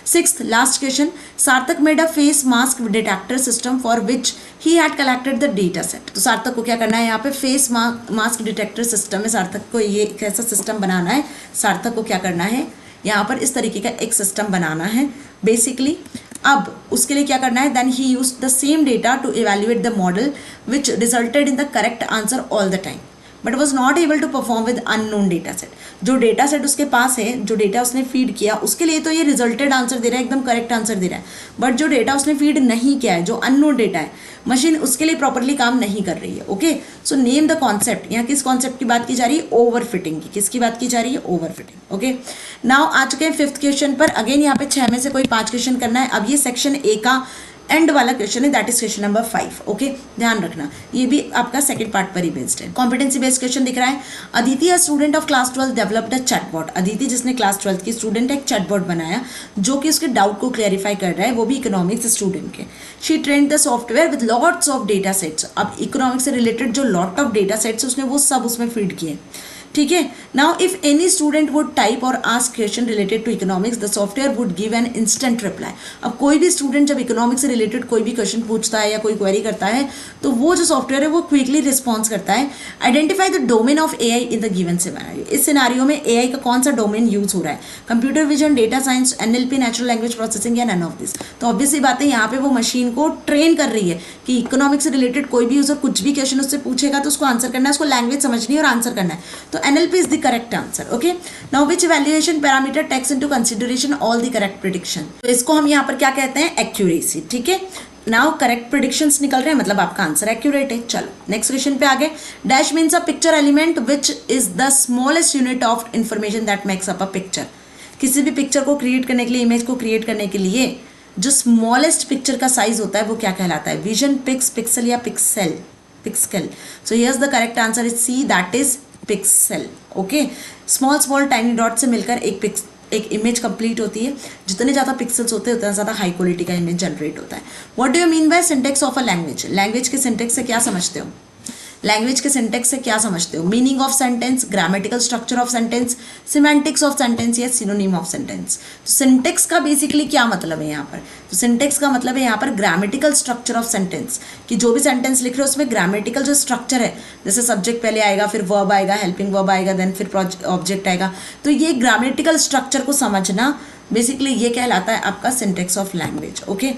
6th last question, Sarthak made a face mask detector system for which he had collected the data set. तो सार्थक को क्या करना है यहाँ पे? फेस मास्क डिटेक्टर सिस्टम में सार्थक को ये कैसा सिस्टम बनाना है? सार्थक को क्या करना है यहाँ पर? इस तरीके का एक सिस्टम बनाना है बेसिकली। अब उसके लिए क्या करना है? Then he use the same data to evaluate the model which resulted in the correct answer all the time but was not able to perform with unknown data set. जो data set उसके पास है, जो data उसने feed किया, उसके लिए तो ये रिजल्टेड आंसर दे रहा है, एकदम करेक्ट आंसर दे रहा है। बट जो डेटा उसने फीड नहीं किया है, जो अननोन डेटा है, मशीन उसके लिए प्रॉपरली काम नहीं कर रही है। Okay, so name the concept. यहाँ किस कॉन्सेप्ट की बात की जा रही है? ओवर फिटिंग की। किसकी बात की जा रही है? Over fitting. ओके, नाउ आ चुके हैं 5th क्वेश्चन पर। अगेन यहाँ पे 6 में से कोई 5 क्वेश्चन करना है। अब ये सेक्शन ए का एंड वाला क्वेश्चन है, that is question number 5। Okay, ध्यान रखना, ये भी आपका सेकंड पार्ट पर ही बेस्ड है। कॉम्पिटेंसी बेस्ड क्वेश्चन दिख रहा है। Aditi, a student of class 12 developed a chatbot. Aditi जिसने क्लास 12 की स्टूडेंट एक चैटबॉट बनाया जो कि उसके डाउट को क्लैरिफाई कर रहा है, वो भी इकोनॉमिक्स स्टूडेंट के। She trained the software with lots of data sets. अब इकोनॉमिक्स से रिलेटेड जो लॉट ऑफ डेटा सेट्स उसने वो सब उसमें फीड किए, ठीक है। Now if any student would type और ask question related to economics, the software would give an instant reply. अब कोई भी स्टूडेंट जब इकोनॉमिक्स से रिलेटेड कोई भी क्वेश्चन पूछता है या कोई क्वेरी करता है तो वो जो सॉफ्टवेयर है वो क्विकली रिस्पॉन्स करता है। Identify the domain of AI in the given scenario. इस सिनेरियो में एआई का कौन सा डोमेन यूज हो रहा है? Computer vision, data science, NLP, natural language processing या नन ऑफ दिस। तो ऑब्वियसली बात है, यहाँ पे वो मशीन को ट्रेन कर रही है कि इकोनॉमिक्स से रिलेटेड कोई भी यूजर कुछ भी क्वेश्चन उससे पूछेगा तो उसको आंसर करना है, उसको लैंग्वेज समझनी है और आंसर करना है। तो NLP is the correct answer. Okay, now which evaluation parameter takes into consideration all the correct prediction. तो इसको हम यहाँ पर क्या कहते हैं? एक्यूरेसी, ठीक है। नाउ करेक्ट प्रेडिक्शंस निकल रहे हैं, मतलब आपका आंसर एक्यूरेट है। चलो नेक्स्ट क्वेश्चन पे आगे। Dash means a picture element which is the smallest unit of information that makes up a picture. किसी भी पिक्चर को क्रिएट करने के लिए, इमेज को क्रिएट करने के लिए जो स्मॉलेस्ट पिक्चर का साइज होता है वो क्या कहलाता है? विजन, पिक्स, पिक्सल या pixel? Pixel. So here's the correct answer is C, that is pixel. Okay, small tiny dot से मिलकर एक इमेज कंप्लीट होती है। जितने ज़्यादा पिक्सल्स होते हैं उतना ज़्यादा हाई क्वालिटी का इमेज जनरेट होता है। What do you mean by syntax of a language? Language के सिंटेक्स से क्या समझते हो? लैंग्वेज के सिंटेक्स से क्या समझते हो? Meaning of sentence, grammatical structure of sentence, semantics of sentence या सिनोनिम ऑफ सेंटेंस। तो सिंटेक्स का बेसिकली क्या मतलब है यहाँ पर? तो सिंटेक्स का मतलब है यहाँ पर ग्रामेटिकल स्ट्रक्चर ऑफ सेंटेंस, कि जो भी सेंटेंस लिख रहे हो उसमें ग्रामेटिकल जो स्ट्रक्चर है, जैसे सब्जेक्ट पहले आएगा, फिर वर्ब आएगा, हेल्पिंग वर्ब आएगा, देन फिर ऑब्जेक्ट आएगा। तो ये ग्रामेटिकल स्ट्रक्चर को समझना बेसिकली ये कहलाता है आपका syntax of language. Okay,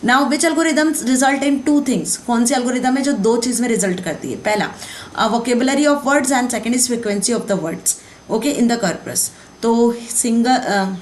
now which algorithms result in 2 things. कौन सी एल्गोरिदम है जो 2 चीज़ में रिजल्ट करती है? पहला vocabulary of words and second is frequency of the words, okay, in the corpus. तो सिंगल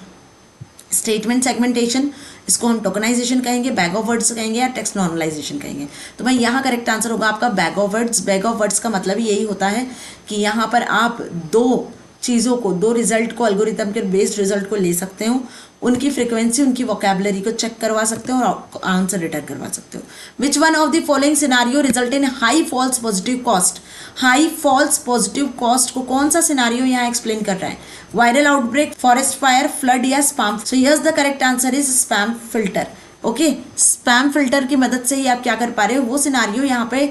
स्टेटमेंट सेगमेंटेशन, इसको हम टोकनाइजेशन कहेंगे, बैग ऑफ वर्ड्स कहेंगे या टेक्स्ट नॉर्मलाइजेशन कहेंगे। तो भाई यहाँ करेक्ट आंसर होगा आपका bag of words. Bag of words का मतलब ही यही होता है कि यहाँ पर आप दो चीज़ों को, दो रिजल्ट को, एल्गोरिथम के बेस्ड रिजल्ट को ले सकते हो, उनकी फ्रीक्वेंसी, उनकी वोकैबुलरी को चेक करवा सकते हो और आंसर रिटर्न करवा सकते हो। Which one of the following scenario result in high false positive cost? High false positive cost को कौन सा सिनारियो यहाँ एक्सप्लेन कर रहा है? Viral outbreak, forest fire, flood या spam? So here's the correct answer is spam filter. Okay, spam filter की मदद से ही आप क्या कर पा रहे हो, वो सिनारियो यहाँ पे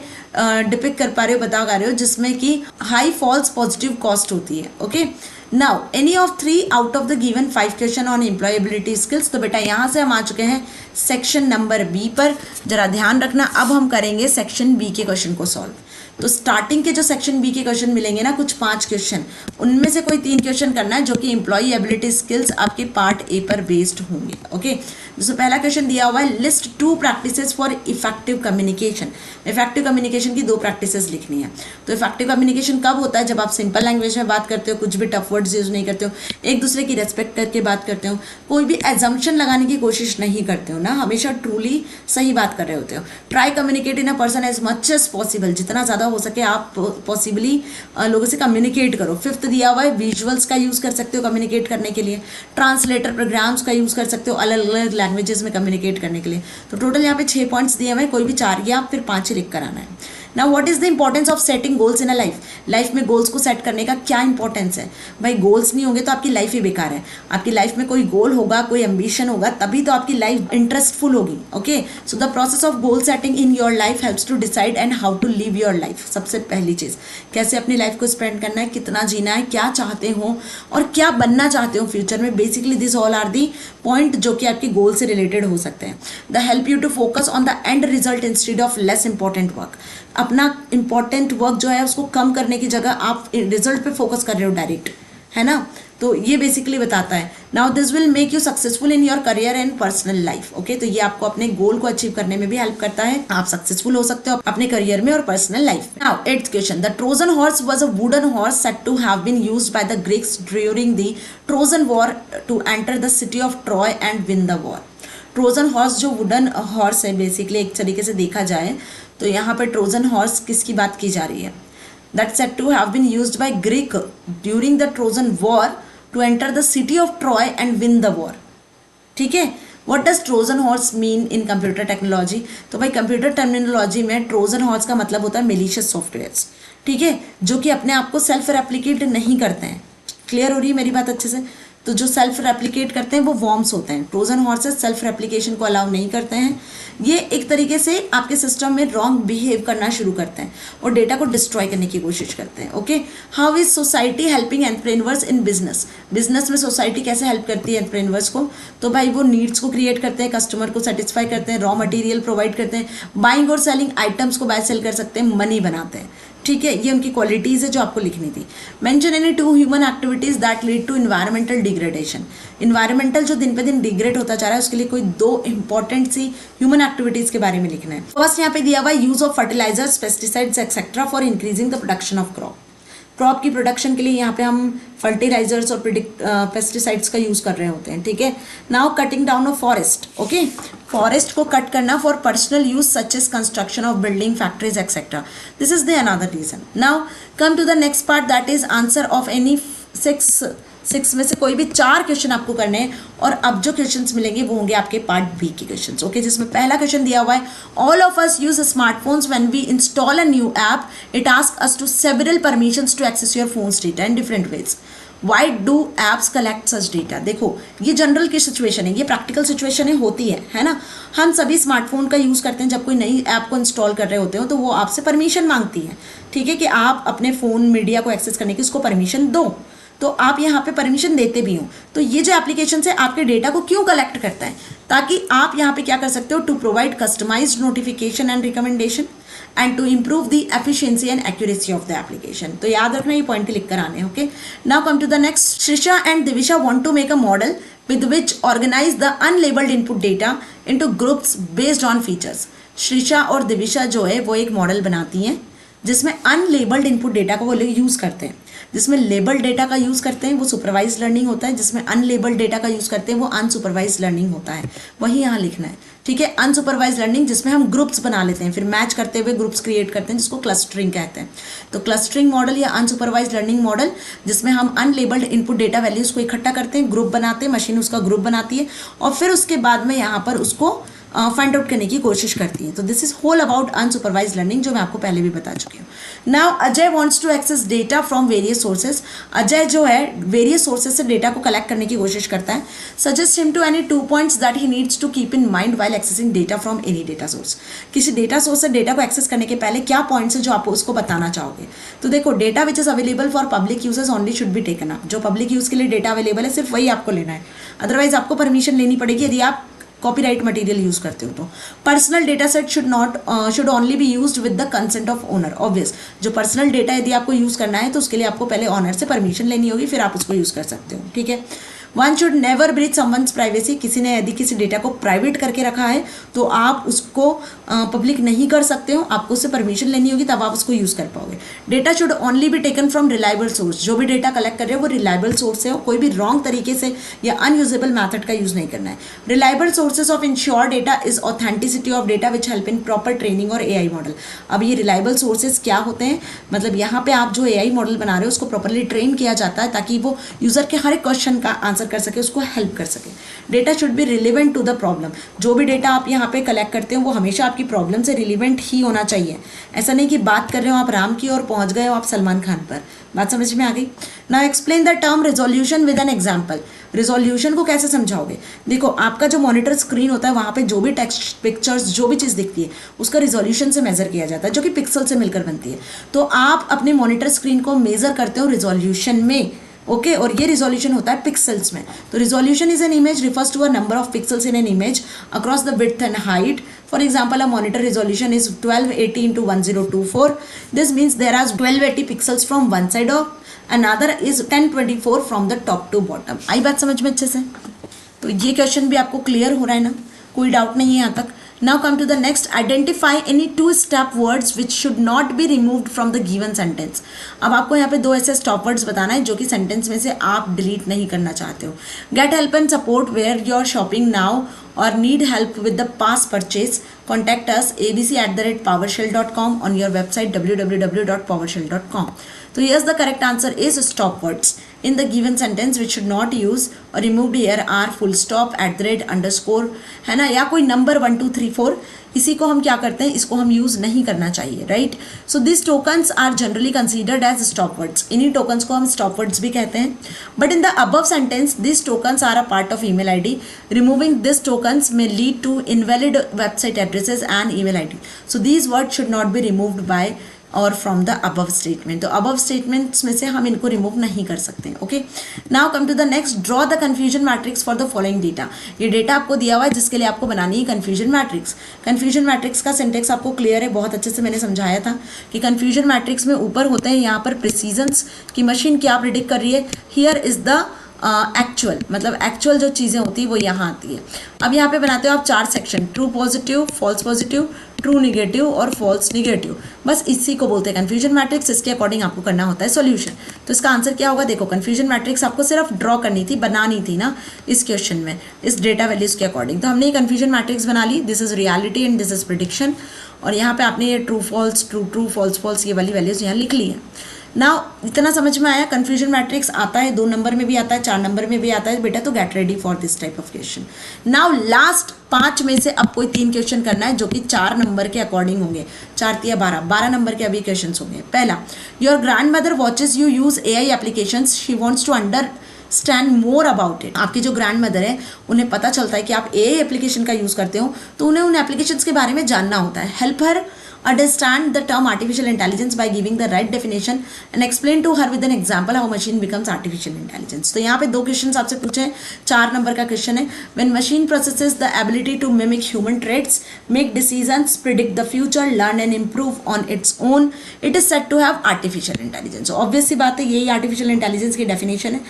डिपिक्ट कर पा रहे हो, बता पा रहे हो, जिसमें कि हाई फॉल्स पॉजिटिव कॉस्ट होती है। Okay, now any of 3 out of the given 5 question on employability skills. तो बेटा यहाँ से हम आ चुके हैं सेक्शन नंबर बी पर। जरा ध्यान रखना, अब हम करेंगे सेक्शन बी के क्वेश्चन को सॉल्व। तो स्टार्टिंग के जो सेक्शन बी के क्वेश्चन मिलेंगे ना, कुछ 5 क्वेश्चन, उनमें से कोई 3 क्वेश्चन करना है जो कि एम्प्लॉय एबिलिटी स्किल्स आपके पार्ट ए पर बेस्ड होंगे। ओके, जैसे पहला क्वेश्चन दिया हुआ है, list 2 practices for effective communication. Effective communication की 2 प्रैक्टिसेस लिखनी है। तो इफेक्टिव कम्युनिकेशन कब होता है? जब आप सिंपल लैंग्वेज में बात करते हो, कुछ भी टफ वर्ड्स यूज नहीं करते हो, एक दूसरे की रेस्पेक्ट करके बात करते हो, कोई भी एजम्पशन लगाने की कोशिश नहीं करते हो ना, हमेशा ट्रूली सही बात कर रहे होते हो। Try communicate in a person as much as possible, जितना ज़्यादा हो सके आप पॉसिबली लोगों से कम्युनिकेट करो। 5th दिया हुआ है, विजुअल्स का यूज़ कर सकते हो कम्युनिकेट करने के लिए, ट्रांसलेटर प्रोग्राम्स का यूज़ कर सकते हो अलग अलग लैंग्वेजेस में कम्युनिकेट करने के लिए। तो टोटल यहाँ पे 6 पॉइंट्स दिए हुए हैं, कोई भी 4 या फिर 5 ही लिख कर आना है। Now what is the importance of setting goals in a life? Life में गोल्स को सेट करने का क्या इंपॉर्टेंस है? भाई गोल्स नहीं होंगे तो आपकी लाइफ ही बेकार है। आपकी लाइफ में कोई गोल होगा, कोई एम्बिशन होगा, तभी तो आपकी लाइफ इंटरेस्टफुल होगी। Okay, so the process of goal setting in your life helps to decide and how to live your life. सबसे पहली चीज़, कैसे अपनी लाइफ को स्पेंड करना है, कितना जीना है, क्या चाहते हो और क्या बनना चाहते हो फ्यूचर में। Basically this all are the point जो कि आपके गोल से रिलेटेड हो सकते हैं। The help you to focus on the end result instead of less important work. अपना इंपॉर्टेंट वर्क जो है उसको कम करने की जगह आप रिजल्ट पे फोकस कर रहे हो डायरेक्ट, है ना। तो ये बेसिकली बताता है। Now this will make you successful in your career and personal life. Okay, तो ये आपको अपने गोल को अचीव करने में भी हेल्प करता है। आप सक्सेसफुल हो सकते हो अपने करियर में और पर्सनल लाइफ में। Now 8th question, the Trojan horse was a wooden horse said to have been used by the Greeks during the Trojan war to enter the city of Troy and win the war. Trojan horse जो wooden horse है, basically एक तरीके से देखा जाए तो यहाँ पर ट्रोजन हॉर्स किसकी बात की जा रही है? That said to have been used by Greek during the Trojan war to enter the city of Troy and win the war. ठीक है, what does Trojan horse mean in computer technology? तो भाई कंप्यूटर टर्मिनोलॉजी में Trojan horse का मतलब होता है malicious softwares, ठीक है, जो कि अपने आप को सेल्फ रेप्लिकेट नहीं करते हैं। क्लियर हो रही है मेरी बात अच्छे से? तो जो सेल्फ रेप्लिकेट करते हैं वो वॉर्म्स होते हैं। ट्रोजन हॉर्सेस सेल्फ रेप्लिकेशन को अलाउ नहीं करते हैं। ये एक तरीके से आपके सिस्टम में रॉन्ग बिहेव करना शुरू करते हैं और डेटा को डिस्ट्रॉय करने की कोशिश करते हैं। Okay, how is society helping entrepreneurs in business? Business में सोसाइटी कैसे हेल्प करती है एंटरप्रेन्योर्स को? तो भाई वो नीड्स को क्रिएट करते हैं, कस्टमर को सेटिस्फाई करते हैं, रॉ मटेरियल प्रोवाइड करते हैं, बाइंग और सेलिंग आइटम्स को बाय सेल कर सकते हैं, मनी बनाते हैं। ठीक है, ये उनकी क्वालिटीज़ है जो आपको लिखनी थी। Mention any 2 human activities that lead to environmental degradation. Environmental जो दिन पे दिन डिग्रेड होता जा रहा है, उसके लिए कोई 2 इंपॉर्टेंट सी ह्यूमन एक्टिविटीज़ के बारे में लिखना है। फर्स्ट यहाँ पे दिया हुआ है use of fertilisers, pesticides etcetera for increasing the production of crop. Crop की प्रोडक्शन के लिए यहाँ पे हम फर्टिलाइजर्स और पेस्टिसाइड्स का यूज़ कर रहे होते हैं। ठीक है, now cutting down of forest. Okay, forest को कट करना for personal use such as construction of building, factories etcetera. This is the another reason. Now come to the next part, that is answer of any 6 में से कोई भी 4 question आपको करने हैं और अब जो क्वेश्चंस मिलेंगे वो होंगे आपके पार्ट बी के क्वेश्चंस। ओके, जिसमें पहला क्वेश्चन दिया हुआ है, all of us use smartphones when we install a new app it ask us to several permissions to access your phones data in different ways. Why do apps collect such data? देखो, ये general की situation है, ये practical situation होती है ना। हम सभी स्मार्टफोन का यूज़ करते हैं। जब कोई नई ऐप को इंस्टॉल कर रहे होते हो तो वो आपसे परमिशन मांगती है, ठीक है, कि आप अपने फ़ोन मीडिया को एक्सेस करने की उसको परमिशन दो। तो आप यहाँ पे परमिशन देते भी हो। तो ये जो एप्लीकेशन है आपके डेटा को क्यों कलेक्ट करता है? ताकि आप यहाँ पे क्या कर सकते हो, to provide customised notification and recommendation and to improve the efficiency and accuracy of the application. तो याद रखना, ये पॉइंट लिख कर आने। Okay, now come to the next. Shrisha and Divisha want to make a model with which organize the unlabeled input data into groups based on features। Shrisha और दिविशा जो है वो एक मॉडल बनाती हैं जिसमें अनलेबल्ड इनपुट डेटा को वो लोग यूज़ करते हैं। जिसमें लेबल डेटा का यूज़ करते हैं वो सुपरवाइज लर्निंग होता है, जिसमें अनलेबल डेटा का यूज़ करते हैं वो अनसुपरवाइज लर्निंग होता है, वही यहाँ लिखना है, ठीक है। अनसुपरवाइज लर्निंग जिसमें हम ग्रुप्स बना लेते हैं, फिर मैच करते हुए ग्रुप्स क्रिएट करते हैं, जिसको क्लस्टरिंग कहते हैं। तो क्लस्टरिंग मॉडल या अनसुपरवाइज लर्निंग मॉडल जिसमें हम अनलेबल्ड इनपुट डेटा वैल्यूज़ को इकट्ठा करते हैं, ग्रुप बनाते हैं, मशीन उसका ग्रुप बनाती है और फिर उसके बाद में यहाँ पर उसको फाइंड आउट करने की कोशिश करती है। तो this is whole about unsupervise learning, जो मैं आपको पहले भी बता चुकी हूँ। Now Ajay wants to access data from various sources. Ajay जो है वेरियस सोर्सेज से डेटा को कलेक्ट करने की कोशिश करता है। Suggest him to any 2 points that he needs to keep in mind while accessing data from any data source. किसी डेटा सोर्स से डेटा को एक्सेस करने के पहले क्या पॉइंट्स है जो आप उसको बताना चाहोगे। तो देखो, data which is available for public uses only should be taken up. जो पब्लिक यूज के लिए डेटा अवेलेबल है सिर्फ वही आपको लेना है, अदरवाइज आपको परमिशन लेनी पड़ेगी यदि आप कॉपीराइट मटेरियल यूज करते हो तो। Personal data set should only be used with the consent of owner. Obvious, जो पर्सनल डेटा यदि आपको यूज करना है तो उसके लिए आपको पहले ओनर से परमिशन लेनी होगी, फिर आप उसको यूज कर सकते हो, ठीक है। One should never breach someone's privacy. किसी ने यदि किसी डेटा को प्राइवेट करके रखा है तो आप उसको पब्लिक नहीं कर सकते हो, आपको उससे परमिशन लेनी होगी तब आप उसको यूज़ कर पाओगे। Data should only be taken from reliable source. जो भी डेटा कलेक्ट कर रहे हो वो रिलायबल सोर्स से हो, कोई भी रॉन्ग तरीके से या अनयूजेबल मैथड का यूज़ नहीं करना है। Reliable sources of ensure data is authenticity of data which help in proper training और AI मॉडल। अब ये रिलायबल सोर्सेज क्या होते हैं, मतलब यहाँ पे आप जो AI मॉडल बना रहे हो उसको प्रॉपरली ट्रेन किया जाता है ताकि वो यूज़र के हर एक क्वेश्चन का आंसर कर सके, उसको हेल्प कर सके। Data should be relevant to the problem. जो भी डेटा आप यहाँ पे कलेक्ट करते हो वो हमेशा आपकी प्रॉब्लम से रिलेवेंट ही होना चाहिए। ऐसा नहीं कि बात कर रहे हो आप राम की और पहुंच गए हो आप सलमान खान पर। बात समझ में आ गई। Now explain the term resolution with an example. Resolution को कैसे समझाओगे। देखो, आपका जो मॉनिटर स्क्रीन होता है वहाँ पे जो भी टेक्स्ट, पिक्चर्स, जो भी चीज़ दिखती है उसका रिजोल्यूशन से मेजर किया जाता है, जो कि पिक्सल से मिलकर बनती है। तो आप अपने मॉनिटर स्क्रीन को मेजर करते हो रिजोल्यूशन में, ओके और ये रिजोल्यूशन होता है पिक्सल्स में। तो resolution is an image refers to a number of pixels in an image across the width and height. For example, a monitor resolution is 1280 into 1024. This means there are 1280 pixels from one side of another is 1024 from the top to bottom. आई बात समझ में अच्छे से? तो ये question भी आपको clear हो रहा है ना, कोई डाउट नहीं है यहाँ तक. Now come to the next. Identify any two-stop words which should not be removed from the given sentence. अब आपको यहाँ पे दो ऐसे स्टॉप वर्ड्स बताना है जो कि सेंटेंस में से आप डिलीट नहीं करना चाहते हो. Get help and support where you're shopping now or need help with the past purchase. Contact us abc@powershell.com on your website www.powershell.com. So yes, the correct answer is stop words in the given sentence which should not use or removed here are full stop, @, है ना, या कोई number 1 2 3 4. इसी को हम क्या करते हैं, इसको हम यूज़ नहीं करना चाहिए, right. So this tokens are generally considered as stop words. इन्हीं टोकन्स को हम स्टॉप वर्ड्स भी कहते हैं. But in the above sentence this tokens are a part of email ID. Removing this tokens may lead to invalid website addresses and email ID. So these words should not be removed by और from the above statement. तो above statements में से हम इनको remove नहीं कर सकते. Okay, now come to the next. Draw the confusion matrix for the following data. ये डेटा आपको दिया हुआ है जिसके लिए आपको बनानी है कन्फ्यूजन मैट्रिक्स. कन्फ्यूजन मैट्रिक्स का सिंटेक्स आपको क्लियर है, बहुत अच्छे से मैंने समझाया था कि कन्फ्यूजन मैट्रिक्स में ऊपर होते हैं यहाँ पर प्रिसीजन्स की मशीन क्या प्रिडिक्ट कर रही है. हियर इज द एक्चुअल, मतलब एक्चुअल जो चीज़ें होती है वो यहाँ आती है. अब यहाँ पे बनाते हो आप 4 section, true positive, false positive, true negative और फॉल्स निगेटिव. बस इसी को बोलते हैं कन्फ्यूजन मैट्रिक्स. इसके अकॉर्डिंग आपको करना होता है सॉल्यूशन. तो इसका आंसर क्या होगा, देखो कन्फ्यूजन मैट्रिक्स आपको सिर्फ ड्रॉ करनी थी, बनानी थी ना इस क्वेश्चन में, इस डेटा वैल्यूज़ के अकॉर्डिंग. तो हमने ये कन्फ्यूजन मैट्रिक्स बना ली. This is reality and this is prediction. और यहाँ पे आपने ये true false, true true, false false ये वाली वैल्यूज़ यहाँ लिख ली है. नाउ इतना समझ में आया. कन्फ्यूजन मैट्रिक्स आता है 2 नंबर में भी आता है, 4 नंबर में भी आता है बेटा. तो get ready for this type of question. Now last 5 में से अब कोई 3 क्वेश्चन करना है जो कि 4 नंबर के अकॉर्डिंग होंगे. 4 या 12 नंबर के अभी क्वेश्चन होंगे. पहला, your grand mother watches you use AI applications, she wants to understand more about it. आपकी जो ग्रैंड मदर है उन्हें पता चलता है कि आप AI एप्लीकेशन का यूज़ करते हो, तो उन्हें उन एप्लीकेशंस के बारे में जानना होता है. Help her understand the term artificial intelligence by giving the right definition and explain to her with an example how machine becomes artificial intelligence. तो यहाँ पे 2 क्वेश्चन आपसे पूछे हैं. 4 नंबर का क्वेश्चन है. when machine possesses the ability to mimic human traits, make decisions, predict the future, learn and improve on its own, it is said to have artificial intelligence. so obvious सी बात है, यही artificial intelligence की definition है.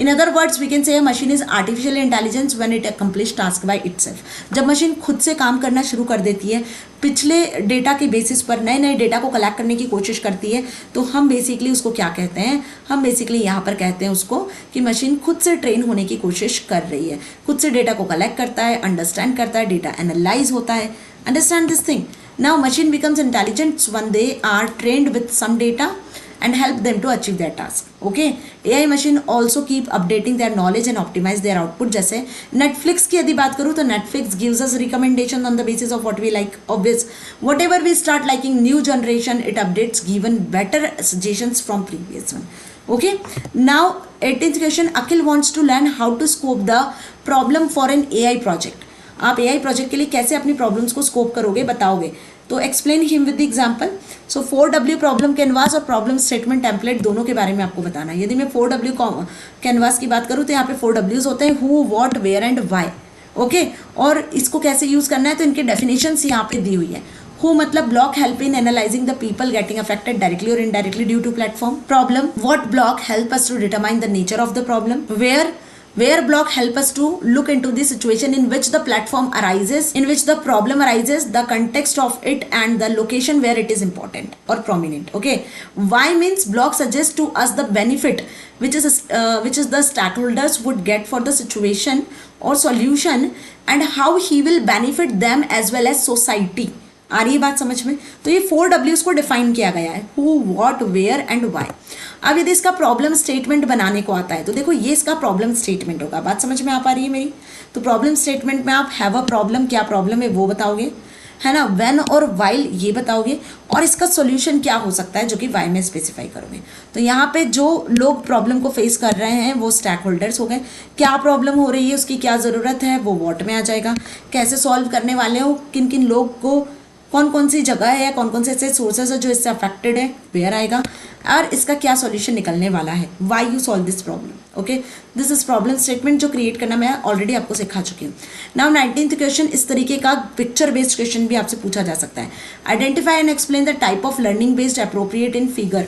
In other words we can say machine is artificial intelligence when it accomplish task by itself. जब machine खुद से काम करना शुरू कर देती है, पिछले डेटा के बेसिस पर नए नए डेटा को कलेक्ट करने की कोशिश करती है, तो हम बेसिकली उसको क्या कहते हैं, हम बेसिकली यहाँ पर कहते हैं उसको कि मशीन खुद से ट्रेन होने की कोशिश कर रही है, खुद से डेटा को कलेक्ट करता है, अंडरस्टैंड करता है, डेटा एनालाइज होता है। Understand this thing. Now machine becomes intelligent when they are trained with some data and help them to achieve their task. Okay, AI machine also keep updating their knowledge and optimize their output. जैसे Netflix की यदि बात करूँ तो Netflix gives us recommendation on the basis of what we like. Obvious, whatever we start liking new generation, it updates given better suggestions from previous one. Okay, now 18th question, Akhil wants to learn how to scope the problem for an AI project. आप AI project के लिए कैसे अपनी problems को scope करोगे, बताओगे। तो explain him with the example. So 4W problem canvas और प्रॉब्लम स्टेटमेंट टेम्पलेट दोनों के बारे में आपको बताना है। यदि मैं 4W कैनवास की बात करूँ तो यहाँ पे 4Ws होते हैं, who, what, where and why. Okay, और इसको कैसे यूज करना है तो इनके डेफिनेशंस यहाँ पे दी हुई है। Who मतलब block help in analyzing the people getting affected directly or indirectly due to platform. Problem, what block help us to determine the nature of the problem. Where block help us to look into the situation in which the platform arises, in which the problem arises, the context of it and the location where it is important or prominent. Okay, why means block suggests to us the benefit which is the stakeholders would get for the situation or solution and how he will benefit them as well as society. आ रही है बात समझ में। तो ये 4Ws को define किया गया है, who, what, where and why. अब यदि इसका प्रॉब्लम स्टेटमेंट बनाने को आता है तो देखो ये इसका प्रॉब्लम स्टेटमेंट होगा। बात समझ में आ पा रही है मेरी। तो प्रॉब्लम स्टेटमेंट में आप हैव अ प्रॉब्लम, क्या प्रॉब्लम है वो बताओगे, है ना, व्हेन और व्हाइल ये बताओगे, और इसका सॉल्यूशन क्या हो सकता है जो कि वाई में स्पेसिफाई करोगे। तो यहाँ पे जो लोग प्रॉब्लम को फेस कर रहे हैं वो स्टेक होल्डर्स हो गए, क्या प्रॉब्लम हो रही है उसकी क्या ज़रूरत है वो व्हाट में आ जाएगा, कैसे सॉल्व करने वाले हो, किन किन लोग को कौन कौन सी जगह है या कौन कौन से ऐसे सोर्सेज है जो इससे अफेक्टेड है, वेयर आएगा, और इसका क्या सॉल्यूशन निकलने वाला है, why you solve this problem. Okay, this is problem statement जो क्रिएट करना मैं ऑलरेडी आपको सिखा चुकी हूँ। नाउ 19th क्वेश्चन, इस तरीके का पिक्चर बेस्ड क्वेश्चन भी आपसे पूछा जा सकता है। Identify and explain the type of learning based appropriate in figure.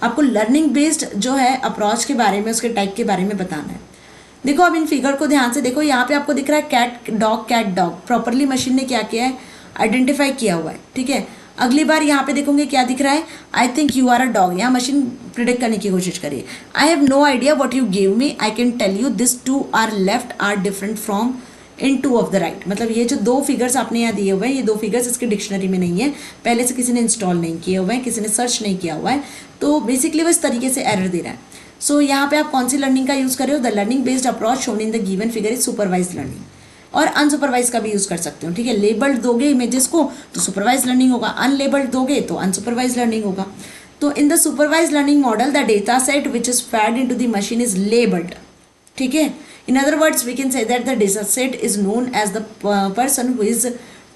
आपको लर्निंग बेस्ड जो है अप्रोच के बारे में, उसके टाइप के बारे में बताना है। देखो अब इन फिगर को ध्यान से देखो, यहाँ पे आपको दिख रहा है कैट डॉग, प्रॉपरली मशीन ने क्या किया है, आइडेंटिफाई किया हुआ है। ठीक है, अगली बार यहाँ पे देखोगे क्या दिख रहा है, I think you are a dog. यहाँ मशीन प्रिडिक्ट करने की कोशिश करिए, I have no idea what you give me, I can tell you this two are left are different from in two of the right. मतलब ये जो दो figures आपने यहाँ दिए हुए हैं, ये दो फिगर्स इसके डिक्शनरी में नहीं है, पहले से किसी ने इंस्टॉल नहीं किए हुए हैं, किसी ने सर्च नहीं किया हुआ है, तो बेसिकली वो इस तरीके से एरर दे रहा है। सो यहाँ पे आप कौन सी लर्निंग का यूज़ कर रहे हो, the learning based approach shown in the given figure is supervise learning, और अनसुपरवाइज का भी यूज़ कर सकते हो। ठीक है, लेबल्ड दोगे इमेजेस को तो सुपरवाइज लर्निंग होगा, अनलेबल्ड दोगे तो अनसुपरवाइज लर्निंग होगा। तो in the supervised learning model the data set which is fed into the machine is labelled. ठीक है, in other words we can say that the data set is known as the person who is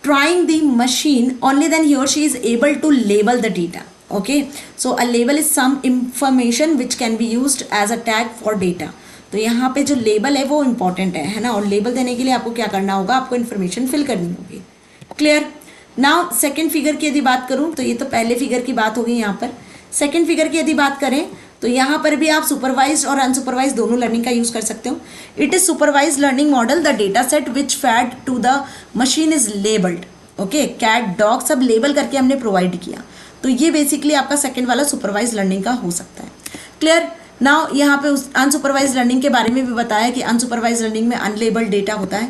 trying the machine only then he और she is able to label the data. Okay, so a label is some information which can be used as a tag for data. तो यहाँ पे जो label है वो important है ना, और लेबल देने के लिए आपको क्या करना होगा, आपको इन्फॉर्मेशन फिल करनी होगी। क्लियर। नाउ सेकंड फिगर की यदि बात करूँ तो ये तो पहले फिगर की बात होगी, यहाँ पर सेकंड फिगर की यदि बात करें तो यहाँ पर भी आप सुपरवाइज और अनसुपरवाइज दोनों लर्निंग का यूज़ कर सकते हो। It is supervised learning model, the data set which fed to the machine is labelled. Okay, cat dog सब लेबल करके हमने प्रोवाइड किया, तो ये बेसिकली आपका सेकेंड वाला सुपरवाइज लर्निंग का हो सकता है। क्लियर। नाउ यहाँ पे उस अनसुपरवाइज लर्निंग के बारे में भी बताया कि अनसुपरवाइज लर्निंग में अनलेबल्ड डेटा होता है।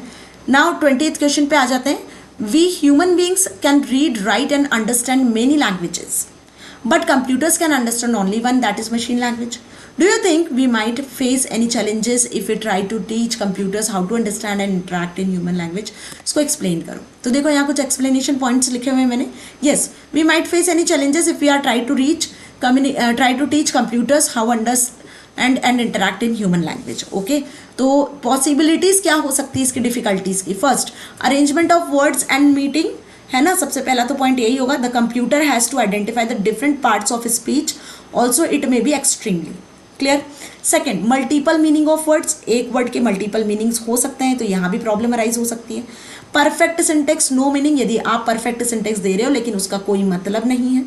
नाउ 20th क्वेश्चन पे आ जाते हैं। We human beings can read, write and understand many languages, but computers can understand only one, that is machine language. Do you think we might face any challenges if we try to teach computers how to understand and interact in human language? इसको explain करो। तो देखो यहाँ कुछ explanation points लिखे हुए हैं मैंने। Yes, we might face any challenges if we are try to teach computers how and interact in human language. Okay, तो पॉसिबिलिटीज़ क्या हो सकती है इसकी डिफिकल्टीज़ की। First, arrangement of words and meeting, है ना, सबसे पहला तो पॉइंट यही होगा। The computer has to identify the different parts of speech, also it may be extremely clear. Second, multiple meaning of words, एक वर्ड के मल्टीपल मीनिंग्स हो सकते हैं, तो यहाँ भी प्रॉब्लम अराइज हो सकती है। परफेक्ट सिंटेक्स, नो मीनिंग, यदि आप परफेक्ट सिंटेक्स दे रहे हो लेकिन उसका कोई मतलब नहीं है।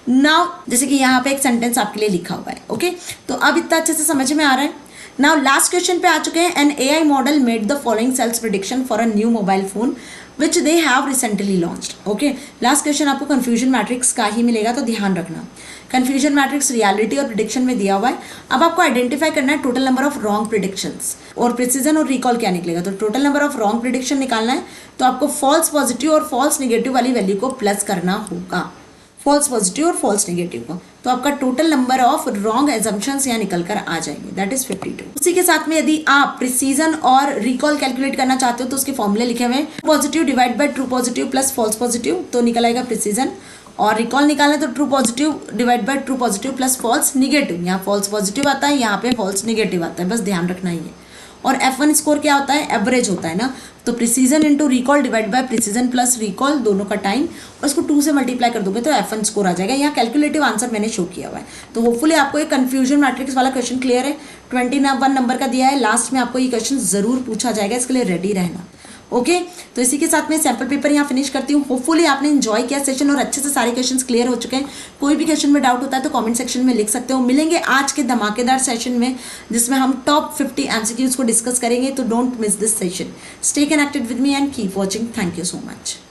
नाउ जैसे कि यहाँ पे एक सेंटेंस आपके लिए लिखा हुआ है। ओके, तो अब इतना अच्छे से समझ में आ रहा है। नाउ लास्ट क्वेश्चन पे आ चुके हैं. An AI model made the following sales prediction for a new mobile phone which they have recently launched. Okay, last question आपको कंफ्यूजन मैट्रिक्स का ही मिलेगा, तो ध्यान रखना. कंफ्यूजन मैट्रिक्स रियलिटी और प्रिडिक्शन में दिया हुआ है. अब आपको आइडेंटिफाई करना है total number of wrong predictions और प्रिसीजन और रिकॉल क्या निकलेगा. तो total number of wrong prediction निकालना है, तो आपको फॉल्स पॉजिटिव और फॉल्स नेगेटिव वाली वैल्यू को प्लस करना होगा. फॉल्स पॉजिटिव और फॉल्स नेगेटिव को, तो आपका total number of wrong assumptions यहाँ निकल कर आ जाएंगे, दैट इज 52. उसी के साथ में यदि आप प्रिसीजन और रिकॉल कैलकुलेट करना चाहते हो तो उसके फॉर्मूले लिखे हुए हैं. Positive divide by true positive plus false positive, तो निकल आएगा प्रिसीजन. और रिकॉल निकालना है तो true positive divide by true positive plus false negative. यहाँ फॉल्स पॉजिटिव आता है, यहाँ पे फॉल्स निगेटिव आता है, बस ध्यान रखना ही है. और F1 स्कोर क्या होता है, एवरेज होता है ना. तो precision into recall divide by precision plus recall दोनों का टाइम, और इसको 2 से मल्टीप्लाई कर दोगे तो F1 स्कोर आ जाएगा. यहाँ कैलकुलेटिव आंसर मैंने शो किया हुआ है. तो होपफुली आपको एक कंफ्यूजन मैट्रिक्स वाला क्वेश्चन क्लियर है. 21 नंबर का दिया है, लास्ट में आपको ये क्वेश्चन जरूर पूछा जाएगा, इसके लिए रेडी रहना. ओके, तो इसी के साथ मैं सैम्पल पेपर यहाँ फिनिश करती हूँ. होपफुली आपने एंजॉय किया सेशन और अच्छे से सारे क्वेश्चंस क्लियर हो चुके हैं. कोई भी क्वेश्चन में डाउट होता है तो कमेंट सेक्शन में लिख सकते हो. मिलेंगे आज के धमाकेदार सेशन में जिसमें हम टॉप 50 MCQs को डिस्कस करेंगे. तो don't miss this session. Stay connected with me and keep watching. Thank you so much.